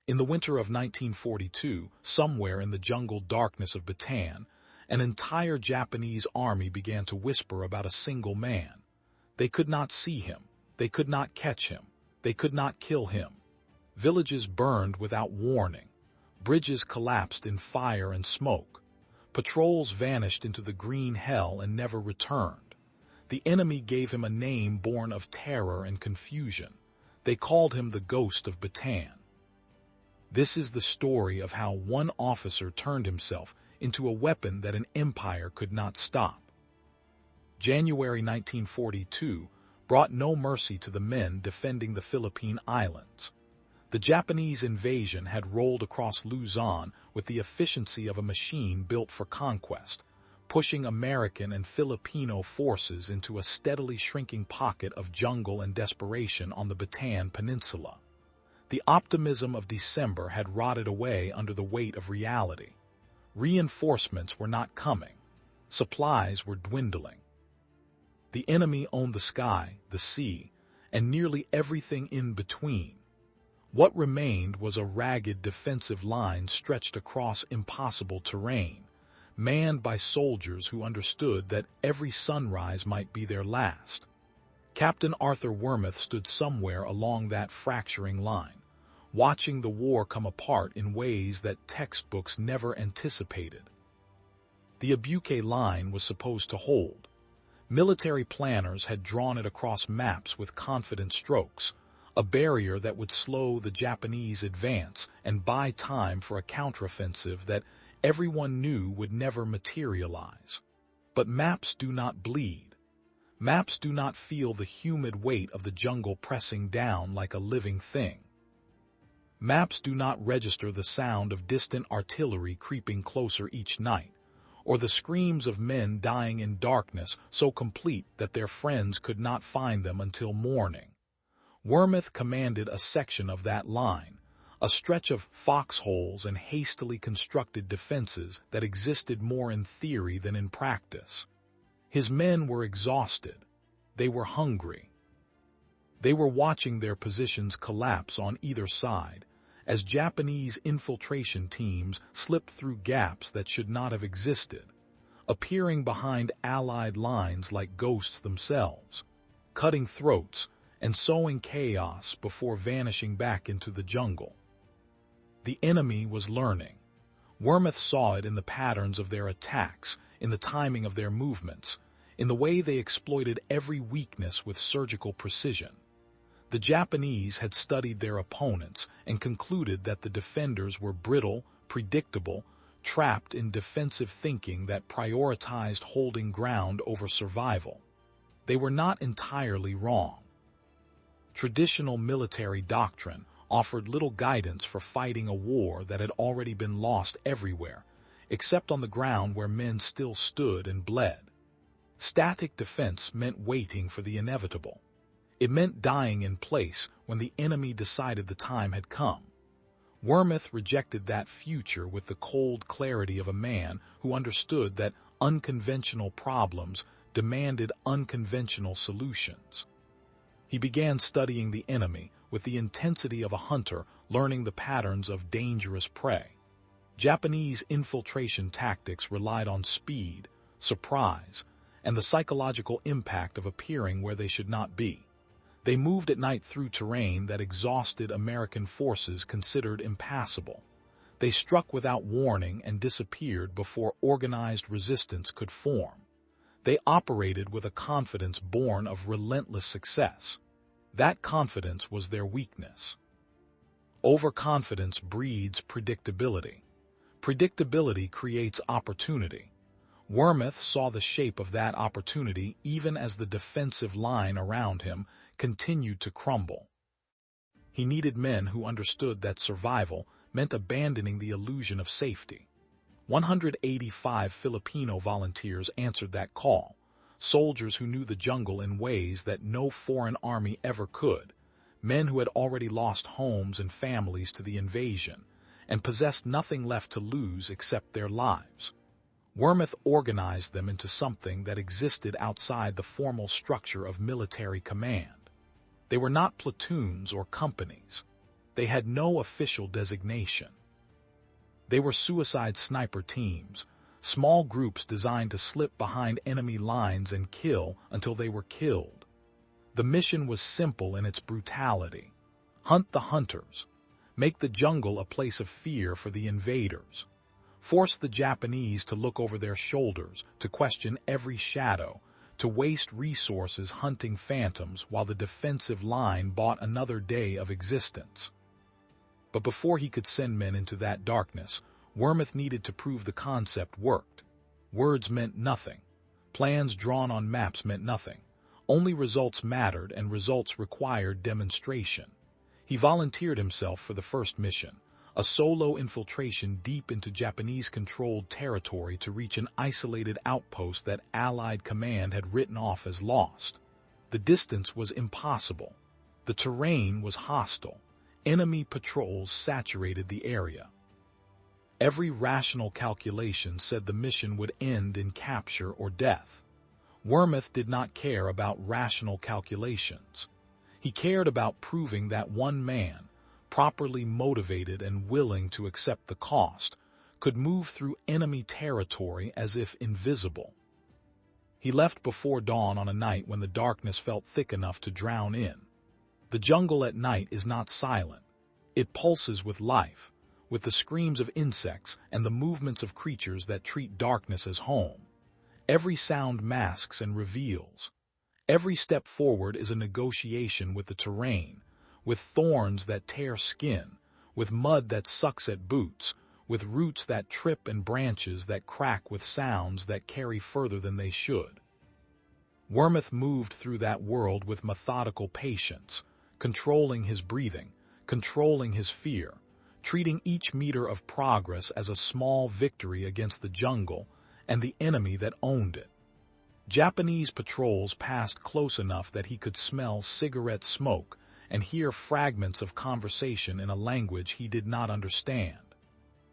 In the winter of 1942, somewhere in the jungle darkness of Bataan, an entire Japanese army began to whisper about a single man. They could not see him. They could not catch him. They could not kill him. Villages burned without warning. Bridges collapsed in fire and smoke. Patrols vanished into the green hell and never returned. The enemy gave him a name born of terror and confusion. They called him the Ghost of Bataan. This is the story of how one officer turned himself into a weapon that an empire could not stop. January 1942 brought no mercy to the men defending the Philippine Islands. The Japanese invasion had rolled across Luzon with the efficiency of a machine built for conquest, pushing American and Filipino forces into a steadily shrinking pocket of jungle and desperation on the Bataan Peninsula. The optimism of December had rotted away under the weight of reality. Reinforcements were not coming. Supplies were dwindling. The enemy owned the sky, the sea, and nearly everything in between. What remained was a ragged defensive line stretched across impossible terrain, manned by soldiers who understood that every sunrise might be their last. Captain Arthur Wormuth stood somewhere along that fracturing line, watching the war come apart in ways that textbooks never anticipated. The Abuque line was supposed to hold. Military planners had drawn it across maps with confident strokes, a barrier that would slow the Japanese advance and buy time for a counteroffensive that everyone knew would never materialize. But maps do not bleed. Maps do not feel the humid weight of the jungle pressing down like a living thing. Maps do not register the sound of distant artillery creeping closer each night, or the screams of men dying in darkness so complete that their friends could not find them until morning. Wormuth commanded a section of that line, a stretch of foxholes and hastily constructed defenses that existed more in theory than in practice. His men were exhausted. They were hungry. They were watching their positions collapse on either side as Japanese infiltration teams slipped through gaps that should not have existed, appearing behind Allied lines like ghosts themselves, cutting throats and sowing chaos before vanishing back into the jungle. The enemy was learning. Wormuth saw it in the patterns of their attacks, in the timing of their movements, in the way they exploited every weakness with surgical precision. The Japanese had studied their opponents and concluded that the defenders were brittle, predictable, trapped in defensive thinking that prioritized holding ground over survival. They were not entirely wrong. Traditional military doctrine offered little guidance for fighting a war that had already been lost everywhere, except on the ground where men still stood and bled. Static defense meant waiting for the inevitable. It meant dying in place when the enemy decided the time had come. Wormuth rejected that future with the cold clarity of a man who understood that unconventional problems demanded unconventional solutions. He began studying the enemy with the intensity of a hunter learning the patterns of dangerous prey. Japanese infiltration tactics relied on speed, surprise, and the psychological impact of appearing where they should not be. They moved at night through terrain that exhausted American forces considered impassable. They struck without warning and disappeared before organized resistance could form. They operated with a confidence born of relentless success. That confidence was their weakness. Overconfidence breeds predictability. Predictability creates opportunity. Wormuth saw the shape of that opportunity even as the defensive line around him continued to crumble. He needed men who understood that survival meant abandoning the illusion of safety. 185 Filipino volunteers answered that call, soldiers who knew the jungle in ways that no foreign army ever could, men who had already lost homes and families to the invasion, and possessed nothing left to lose except their lives. Wormuth organized them into something that existed outside the formal structure of military command. They were not platoons or companies. They had no official designation. They were suicide sniper teams, small groups designed to slip behind enemy lines and kill until they were killed. The mission was simple in its brutality. Hunt the hunters. Make the jungle a place of fear for the invaders. Force the Japanese to look over their shoulders, to question every shadow, to waste resources hunting phantoms while the defensive line bought another day of existence. But before he could send men into that darkness, Wormuth needed to prove the concept worked. Words meant nothing. Plans drawn on maps meant nothing. Only results mattered, and results required demonstration. He volunteered himself for the first mission, a solo infiltration deep into Japanese-controlled territory to reach an isolated outpost that Allied command had written off as lost. The distance was impossible. The terrain was hostile. Enemy patrols saturated the area. Every rational calculation said the mission would end in capture or death. Wormuth did not care about rational calculations. He cared about proving that one man, properly motivated and willing to accept the cost, could move through enemy territory as if invisible. He left before dawn on a night when the darkness felt thick enough to drown in. The jungle at night is not silent. It pulses with life, with the screams of insects and the movements of creatures that treat darkness as home. Every sound masks and reveals. Every step forward is a negotiation with the terrain, with thorns that tear skin, with mud that sucks at boots, with roots that trip and branches that crack with sounds that carry further than they should. Wormuth moved through that world with methodical patience, controlling his breathing, controlling his fear, treating each meter of progress as a small victory against the jungle and the enemy that owned it. Japanese patrols passed close enough that he could smell cigarette smoke and hear fragments of conversation in a language he did not understand.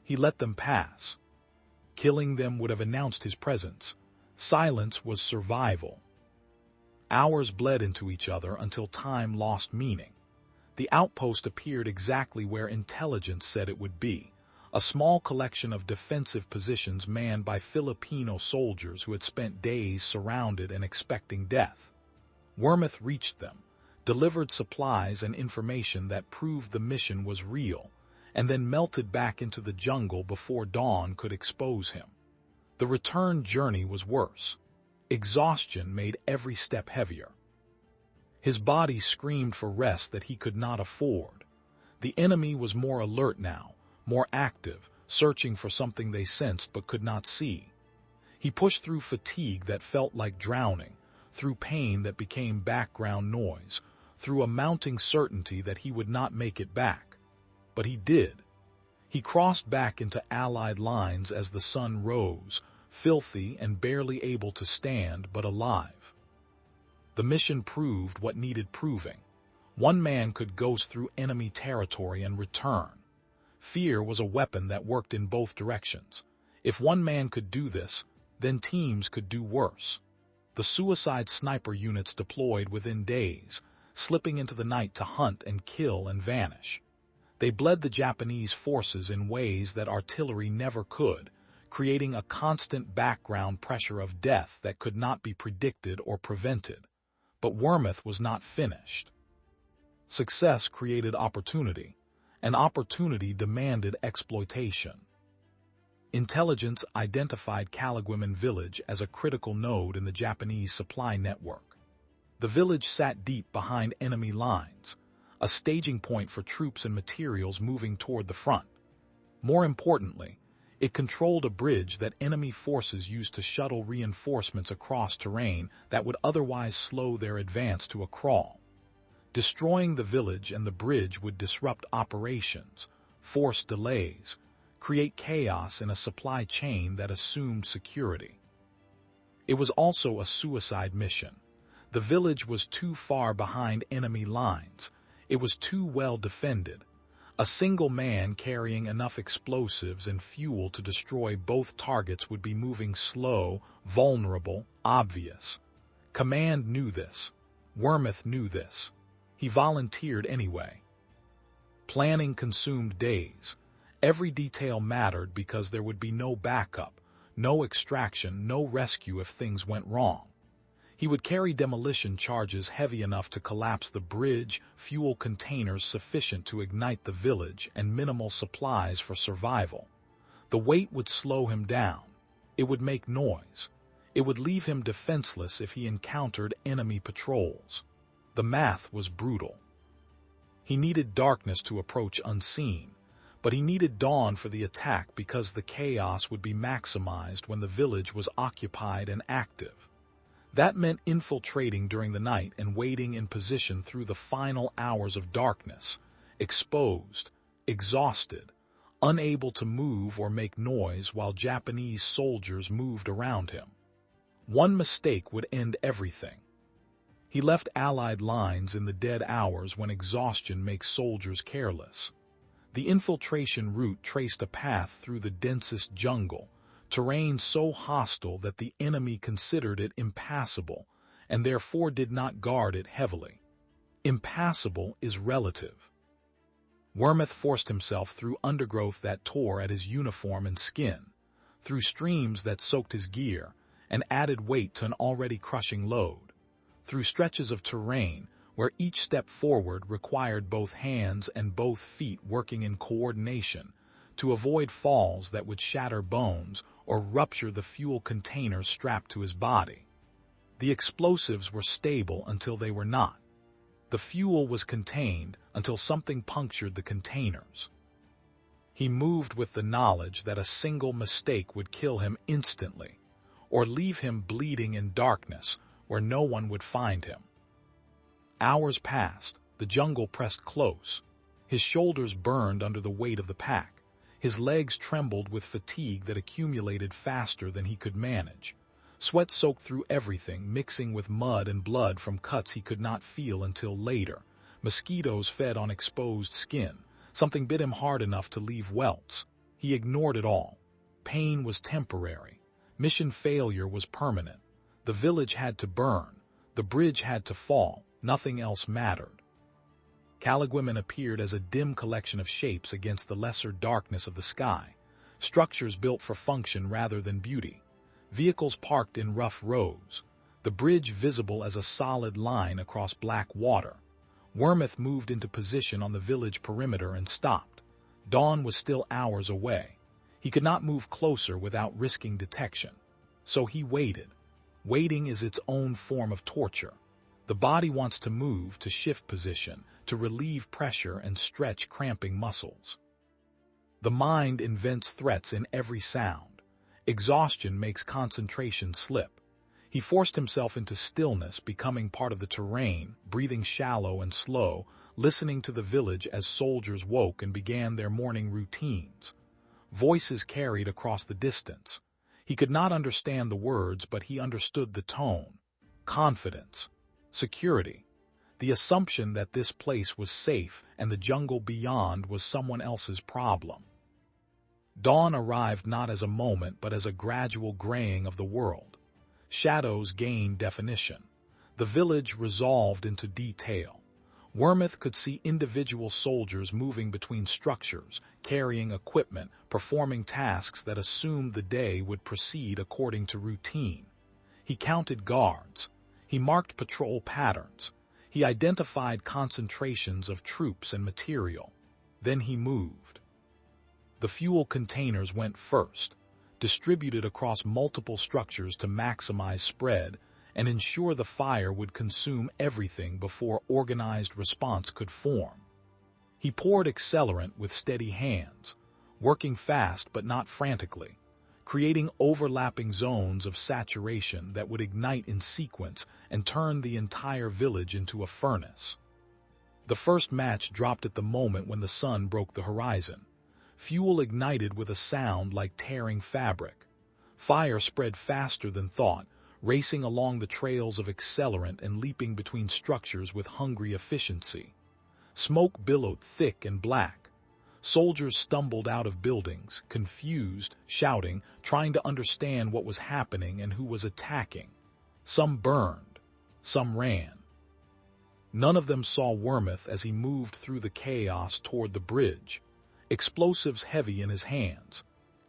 He let them pass. Killing them would have announced his presence. Silence was survival. Hours bled into each other until time lost meaning. The outpost appeared exactly where intelligence said it would be, a small collection of defensive positions manned by Filipino soldiers who had spent days surrounded and expecting death. Wormuth reached them, delivered supplies and information that proved the mission was real, and then melted back into the jungle before dawn could expose him. The return journey was worse. Exhaustion made every step heavier. His body screamed for rest that he could not afford. The enemy was more alert now, more active, searching for something they sensed but could not see. He pushed through fatigue that felt like drowning, through pain that became background noise, through a mounting certainty that he would not make it back. But he did. He crossed back into Allied lines as the sun rose, filthy and barely able to stand but alive. The mission proved what needed proving. One man could ghost through enemy territory and return. Fear was a weapon that worked in both directions. If one man could do this, then teams could do worse. The suicide sniper units deployed within days, slipping into the night to hunt and kill and vanish. They bled the Japanese forces in ways that artillery never could, creating a constant background pressure of death that could not be predicted or prevented. But Wormuth was not finished. Success created opportunity, and opportunity demanded exploitation. Intelligence identified Kalaguiman village as a critical node in the Japanese supply network. The village sat deep behind enemy lines, a staging point for troops and materials moving toward the front. More importantly, it controlled a bridge that enemy forces used to shuttle reinforcements across terrain that would otherwise slow their advance to a crawl. Destroying the village and the bridge would disrupt operations, force delays, create chaos in a supply chain that assumed security. It was also a suicide mission. The village was too far behind enemy lines. It was too well defended. A single man carrying enough explosives and fuel to destroy both targets would be moving slow, vulnerable, obvious. Command knew this. Wormuth knew this. He volunteered anyway. Planning consumed days. Every detail mattered because there would be no backup, no extraction, no rescue if things went wrong. He would carry demolition charges heavy enough to collapse the bridge, fuel containers sufficient to ignite the village, and minimal supplies for survival. The weight would slow him down. It would make noise. It would leave him defenseless if he encountered enemy patrols. The math was brutal. He needed darkness to approach unseen, but he needed dawn for the attack because the chaos would be maximized when the village was occupied and active. That meant infiltrating during the night and waiting in position through the final hours of darkness, exposed, exhausted, unable to move or make noise while Japanese soldiers moved around him. One mistake would end everything. He left Allied lines in the dead hours when exhaustion makes soldiers careless. The infiltration route traced a path through the densest jungle, terrain so hostile that the enemy considered it impassable and therefore did not guard it heavily. Impassable is relative. Wormuth forced himself through undergrowth that tore at his uniform and skin, through streams that soaked his gear and added weight to an already crushing load, through stretches of terrain where each step forward required both hands and both feet working in coordination to avoid falls that would shatter bones or rupture the fuel containers strapped to his body. The explosives were stable until they were not. The fuel was contained until something punctured the containers. He moved with the knowledge that a single mistake would kill him instantly, or leave him bleeding in darkness where no one would find him. Hours passed, the jungle pressed close. His shoulders burned under the weight of the pack. His legs trembled with fatigue that accumulated faster than he could manage. Sweat soaked through everything, mixing with mud and blood from cuts he could not feel until later. Mosquitoes fed on exposed skin. Something bit him hard enough to leave welts. He ignored it all. Pain was temporary. Mission failure was permanent. The village had to burn. The bridge had to fall. Nothing else mattered. Kalaguiman appeared as a dim collection of shapes against the lesser darkness of the sky, structures built for function rather than beauty, vehicles parked in rough rows, the bridge visible as a solid line across black water. Wormuth moved into position on the village perimeter and stopped. Dawn was still hours away. He could not move closer without risking detection. So he waited. Waiting is its own form of torture. The body wants to move, to shift position, to relieve pressure and stretch cramping muscles. The mind invents threats in every sound. Exhaustion makes concentration slip. He forced himself into stillness, becoming part of the terrain, breathing shallow and slow, listening to the village as soldiers woke and began their morning routines. Voices carried across the distance. He could not understand the words, but he understood the tone. Confidence. Security. The assumption that this place was safe and the jungle beyond was someone else's problem. Dawn arrived not as a moment but as a gradual graying of the world. Shadows gained definition. The village resolved into detail. Wormuth could see individual soldiers moving between structures, carrying equipment, performing tasks that assumed the day would proceed according to routine. He counted guards. He marked patrol patterns. He identified concentrations of troops and material. Then he moved. The fuel containers went first, distributed across multiple structures to maximize spread and ensure the fire would consume everything before organized response could form. He poured accelerant with steady hands, working fast but not frantically, creating overlapping zones of saturation that would ignite in sequence and turn the entire village into a furnace. The first match dropped at the moment when the sun broke the horizon. Fuel ignited with a sound like tearing fabric. Fire spread faster than thought, racing along the trails of accelerant and leaping between structures with hungry efficiency. Smoke billowed thick and black. Soldiers stumbled out of buildings, confused, shouting, trying to understand what was happening and who was attacking. Some burned, some ran. None of them saw Wormuth as he moved through the chaos toward the bridge, explosives heavy in his hands,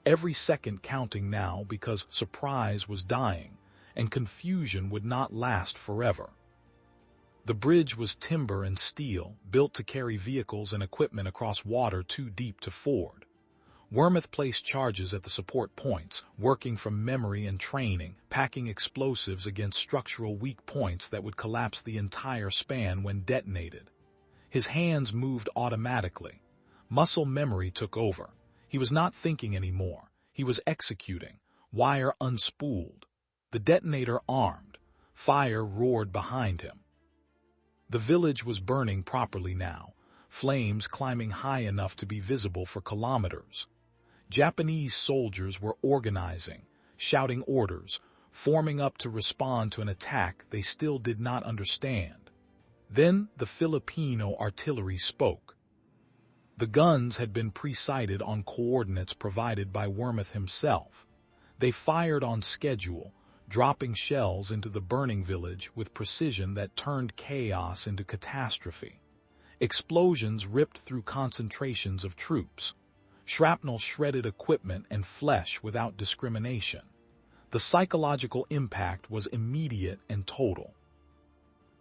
every second counting now because surprise was dying and confusion would not last forever. The bridge was timber and steel, built to carry vehicles and equipment across water too deep to ford. Wormuth placed charges at the support points, working from memory and training, packing explosives against structural weak points that would collapse the entire span when detonated. His hands moved automatically. Muscle memory took over. He was not thinking anymore. He was executing. Wire unspooled. The detonator armed. Fire roared behind him. The village was burning properly now, flames climbing high enough to be visible for kilometers. Japanese soldiers were organizing, shouting orders, forming up to respond to an attack they still did not understand. Then the Filipino artillery spoke. The guns had been pre-sighted on coordinates provided by Wormuth himself. They fired on schedule, dropping shells into the burning village with precision that turned chaos into catastrophe. Explosions ripped through concentrations of troops. Shrapnel shredded equipment and flesh without discrimination. The psychological impact was immediate and total.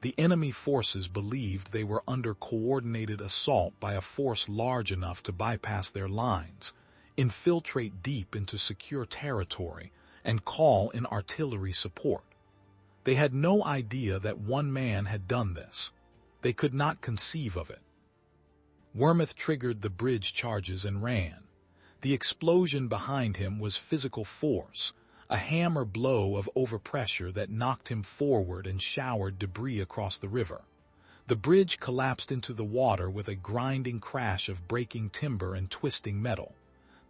The enemy forces believed they were under coordinated assault by a force large enough to bypass their lines, infiltrate deep into secure territory, and call in artillery support. They had no idea that one man had done this. They could not conceive of it. Wormuth triggered the bridge charges and ran. The explosion behind him was physical force, a hammer blow of overpressure that knocked him forward and showered debris across the river. The bridge collapsed into the water with a grinding crash of breaking timber and twisting metal.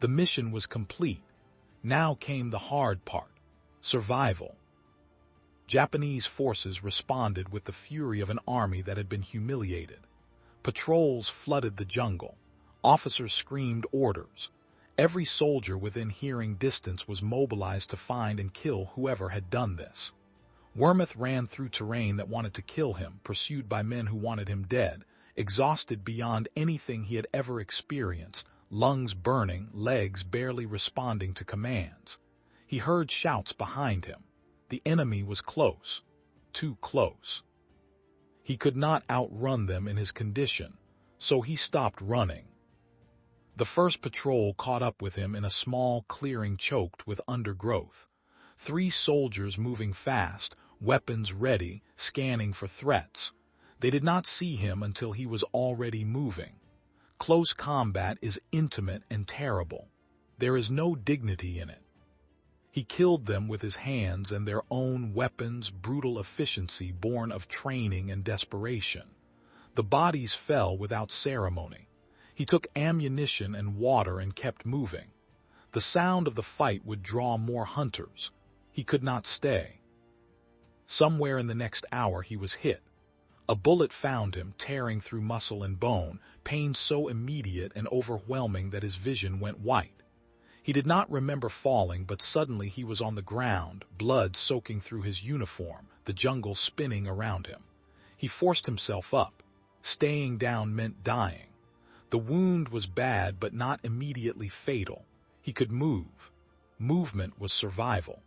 The mission was complete. Now came the hard part, survival. Japanese forces responded with the fury of an army that had been humiliated. Patrols flooded the jungle. Officers screamed orders. Every soldier within hearing distance was mobilized to find and kill whoever had done this. Wormuth ran through terrain that wanted to kill him, pursued by men who wanted him dead, exhausted beyond anything he had ever experienced, lungs burning, legs barely responding to commands. He heard shouts behind him. The enemy was close, too close. He could not outrun them in his condition, so he stopped running. The first patrol caught up with him in a small clearing choked with undergrowth. 3 soldiers moving fast, weapons ready, scanning for threats. They did not see him until he was already moving. Close combat is intimate and terrible. There is no dignity in it. He killed them with his hands and their own weapons, brutal efficiency born of training and desperation. The bodies fell without ceremony. He took ammunition and water and kept moving. The sound of the fight would draw more hunters. He could not stay. Somewhere in the next hour he was hit. A bullet found him, tearing through muscle and bone, pain so immediate and overwhelming that his vision went white. He did not remember falling, but suddenly he was on the ground, blood soaking through his uniform, the jungle spinning around him. He forced himself up. Staying down meant dying. The wound was bad but not immediately fatal. He could move. Movement was survival.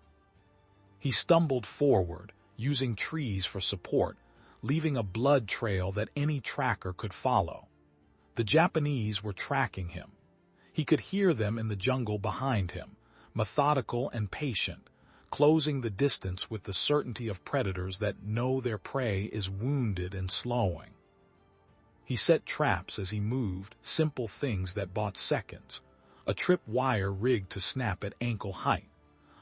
He stumbled forward, using trees for support, leaving a blood trail that any tracker could follow. The Japanese were tracking him. He could hear them in the jungle behind him, methodical and patient, closing the distance with the certainty of predators that know their prey is wounded and slowing. He set traps as he moved, simple things that bought seconds. A trip wire rigged to snap at ankle height.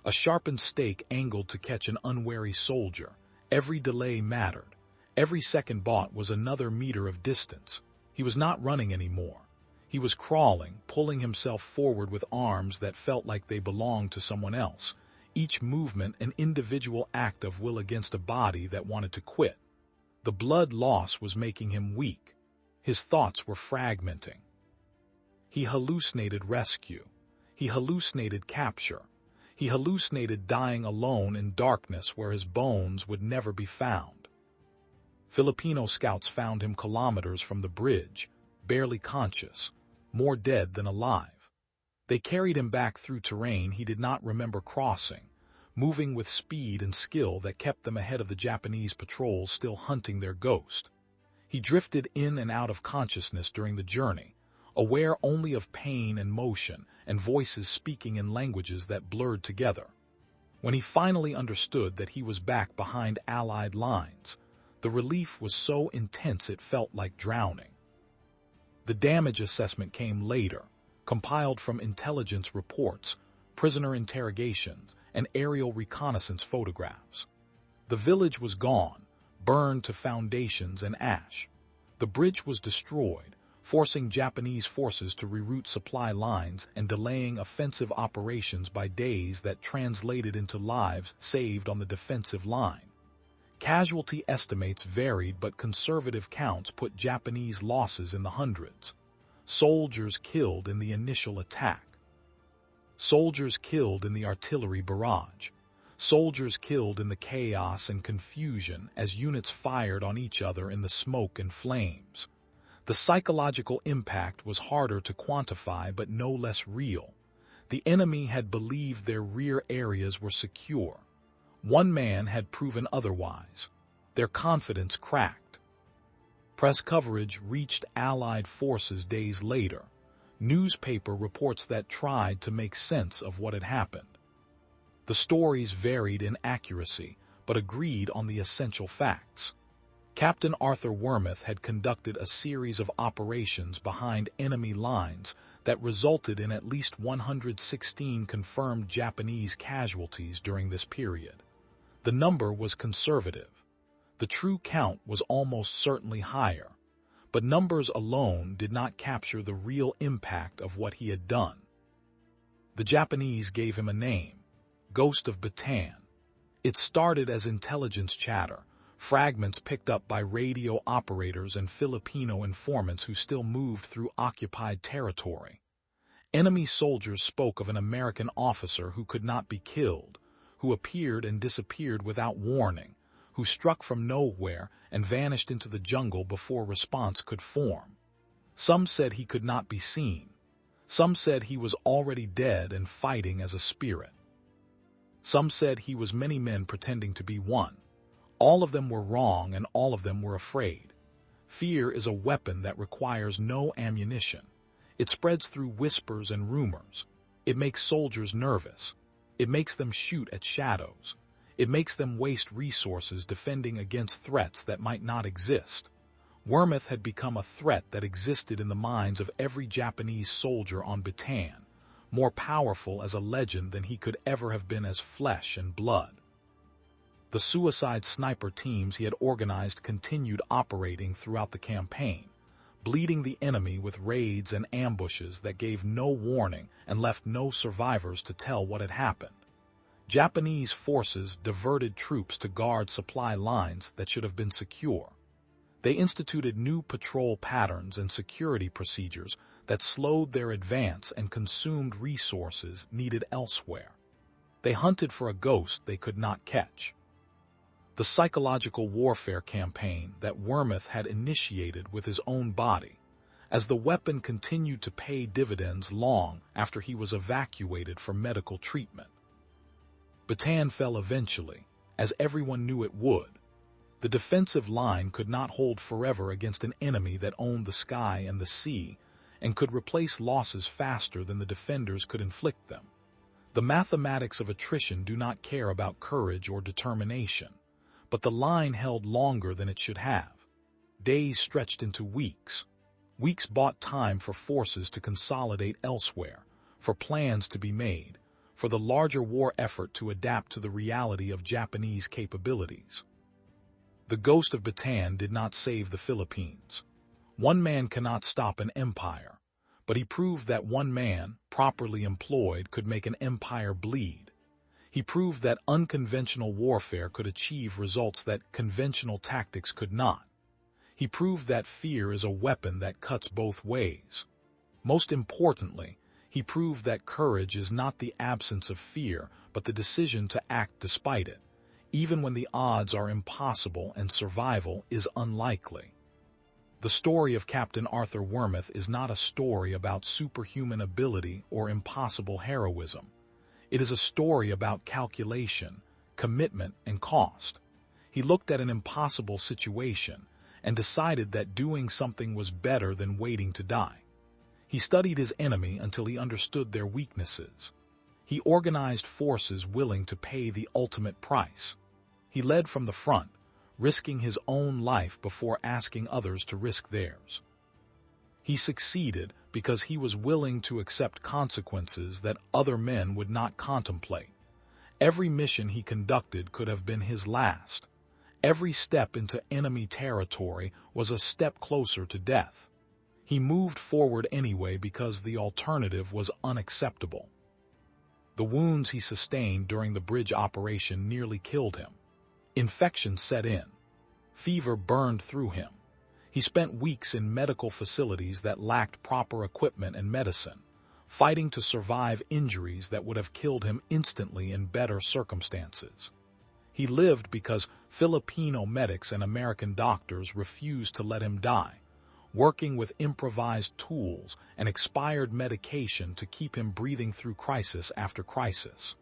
A sharpened stake angled to catch an unwary soldier. Every delay mattered. Every second bought was another meter of distance. He was not running anymore. He was crawling, pulling himself forward with arms that felt like they belonged to someone else. Each movement an individual act of will against a body that wanted to quit. The blood loss was making him weak. His thoughts were fragmenting. He hallucinated rescue. He hallucinated capture. He hallucinated dying alone in darkness where his bones would never be found. Filipino scouts found him kilometers from the bridge, barely conscious, more dead than alive. They carried him back through terrain he did not remember crossing, moving with speed and skill that kept them ahead of the Japanese patrols still hunting their ghost. He drifted in and out of consciousness during the journey, aware only of pain and motion and voices speaking in languages that blurred together. When he finally understood that he was back behind Allied lines, the relief was so intense it felt like drowning. The damage assessment came later, compiled from intelligence reports, prisoner interrogations, and aerial reconnaissance photographs. The village was gone, burned to foundations and ash. The bridge was destroyed, forcing Japanese forces to reroute supply lines and delaying offensive operations by days that translated into lives saved on the defensive line. Casualty estimates varied, but conservative counts put Japanese losses in the hundreds. Soldiers killed in the initial attack. Soldiers killed in the artillery barrage. Soldiers killed in the chaos and confusion as units fired on each other in the smoke and flames. The psychological impact was harder to quantify but no less real. The enemy had believed their rear areas were secure. One man had proven otherwise. Their confidence cracked. Press coverage reached Allied forces days later. Newspaper reports that tried to make sense of what had happened. The stories varied in accuracy, but agreed on the essential facts. Captain Arthur Wormuth had conducted a series of operations behind enemy lines that resulted in at least 116 confirmed Japanese casualties during this period. The number was conservative. The true count was almost certainly higher, but numbers alone did not capture the real impact of what he had done. The Japanese gave him a name, Ghost of Bataan. It started as intelligence chatter, fragments picked up by radio operators and Filipino informants who still moved through occupied territory. Enemy soldiers spoke of an American officer who could not be killed, who appeared and disappeared without warning, who struck from nowhere and vanished into the jungle before response could form. Some said he could not be seen. Some said he was already dead and fighting as a spirit. Some said he was many men pretending to be one. All of them were wrong and all of them were afraid. Fear is a weapon that requires no ammunition. It spreads through whispers and rumors. It makes soldiers nervous. It makes them shoot at shadows. It makes them waste resources defending against threats that might not exist. Wormuth had become a threat that existed in the minds of every Japanese soldier on Bataan, more powerful as a legend than he could ever have been as flesh and blood. The suicide sniper teams he had organized continued operating throughout the campaign, bleeding the enemy with raids and ambushes that gave no warning and left no survivors to tell what had happened. Japanese forces diverted troops to guard supply lines that should have been secure. They instituted new patrol patterns and security procedures that slowed their advance and consumed resources needed elsewhere. They hunted for a ghost they could not catch. The psychological warfare campaign that Wormuth had initiated with his own body, as the weapon continued to pay dividends long after he was evacuated for medical treatment. Bataan fell eventually, as everyone knew it would. The defensive line could not hold forever against an enemy that owned the sky and the sea, and could replace losses faster than the defenders could inflict them. The mathematics of attrition do not care about courage or determination, but the line held longer than it should have. Days stretched into weeks. Weeks bought time for forces to consolidate elsewhere, for plans to be made, for the larger war effort to adapt to the reality of Japanese capabilities. The Ghost of Bataan did not save the Philippines. One man cannot stop an empire, but he proved that one man, properly employed, could make an empire bleed. He proved that unconventional warfare could achieve results that conventional tactics could not. He proved that fear is a weapon that cuts both ways. Most importantly, he proved that courage is not the absence of fear, but the decision to act despite it, even when the odds are impossible and survival is unlikely. The story of Captain Arthur Wormuth is not a story about superhuman ability or impossible heroism. It is a story about calculation, commitment, and cost. He looked at an impossible situation and decided that doing something was better than waiting to die. He studied his enemy until he understood their weaknesses. He organized forces willing to pay the ultimate price. He led from the front, risking his own life before asking others to risk theirs. He succeeded because he was willing to accept consequences that other men would not contemplate. Every mission he conducted could have been his last. Every step into enemy territory was a step closer to death. He moved forward anyway because the alternative was unacceptable. The wounds he sustained during the bridge operation nearly killed him. Infection set in. Fever burned through him. He spent weeks in medical facilities that lacked proper equipment and medicine, fighting to survive injuries that would have killed him instantly in better circumstances. He lived because Filipino medics and American doctors refused to let him die, working with improvised tools and expired medication to keep him breathing through crisis after crisis.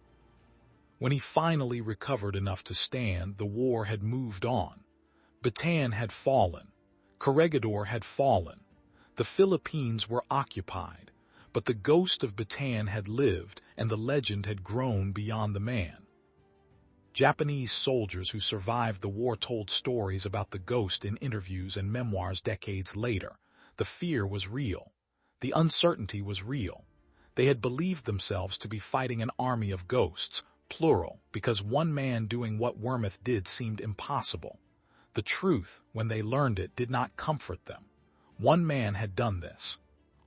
When he finally recovered enough to stand, the war had moved on. Bataan had fallen. Corregidor had fallen. The Philippines were occupied, but the ghost of Bataan had lived and the legend had grown beyond the man. Japanese soldiers who survived the war told stories about the ghost in interviews and memoirs decades later. The fear was real. The uncertainty was real. They had believed themselves to be fighting an army of ghosts, plural, because one man doing what Wormuth did seemed impossible. The truth, when they learned it, did not comfort them. One man had done this.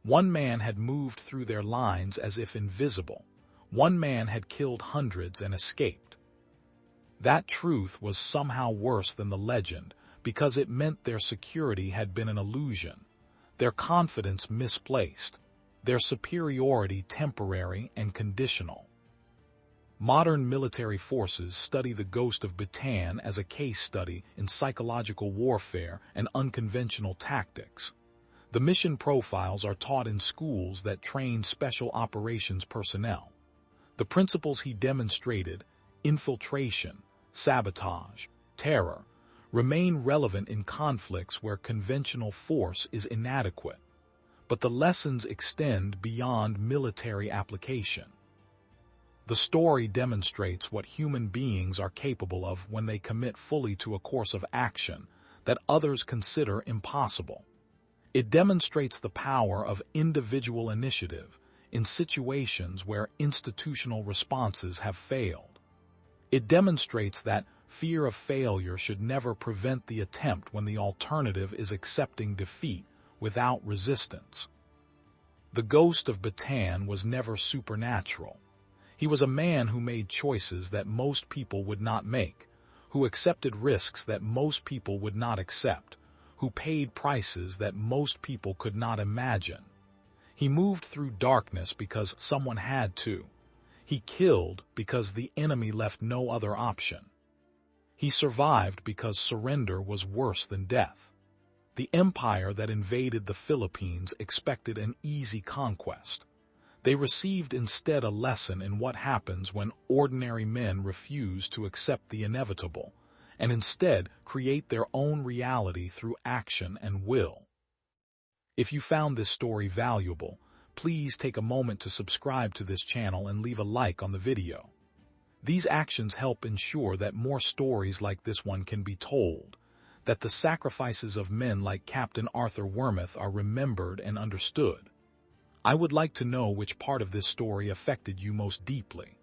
One man had moved through their lines as if invisible. One man had killed hundreds and escaped. That truth was somehow worse than the legend because it meant their security had been an illusion, their confidence misplaced, their superiority temporary and conditional. Modern military forces study the Ghost of Bataan as a case study in psychological warfare and unconventional tactics. The mission profiles are taught in schools that train special operations personnel. The principles he demonstrated, infiltration, sabotage, terror, remain relevant in conflicts where conventional force is inadequate. But the lessons extend beyond military application. The story demonstrates what human beings are capable of when they commit fully to a course of action that others consider impossible. It demonstrates the power of individual initiative in situations where institutional responses have failed. It demonstrates that fear of failure should never prevent the attempt when the alternative is accepting defeat without resistance. The Ghost of Bataan was never supernatural. He was a man who made choices that most people would not make, who accepted risks that most people would not accept, who paid prices that most people could not imagine. He moved through darkness because someone had to. He killed because the enemy left no other option. He survived because surrender was worse than death. The empire that invaded the Philippines expected an easy conquest. They received instead a lesson in what happens when ordinary men refuse to accept the inevitable, and instead create their own reality through action and will. If you found this story valuable, please take a moment to subscribe to this channel and leave a like on the video. These actions help ensure that more stories like this one can be told, that the sacrifices of men like Captain Arthur Wormuth are remembered and understood. I would like to know which part of this story affected you most deeply.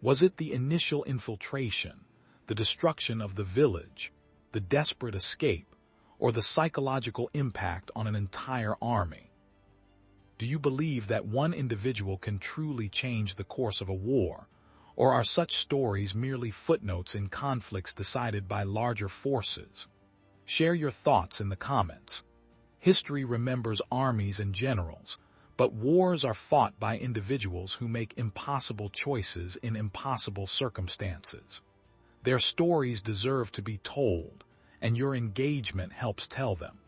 Was it the initial infiltration, the destruction of the village, the desperate escape, or the psychological impact on an entire army? Do you believe that one individual can truly change the course of a war, or are such stories merely footnotes in conflicts decided by larger forces? Share your thoughts in the comments. History remembers armies and generals, but wars are fought by individuals who make impossible choices in impossible circumstances. Their stories deserve to be told, and your engagement helps tell them.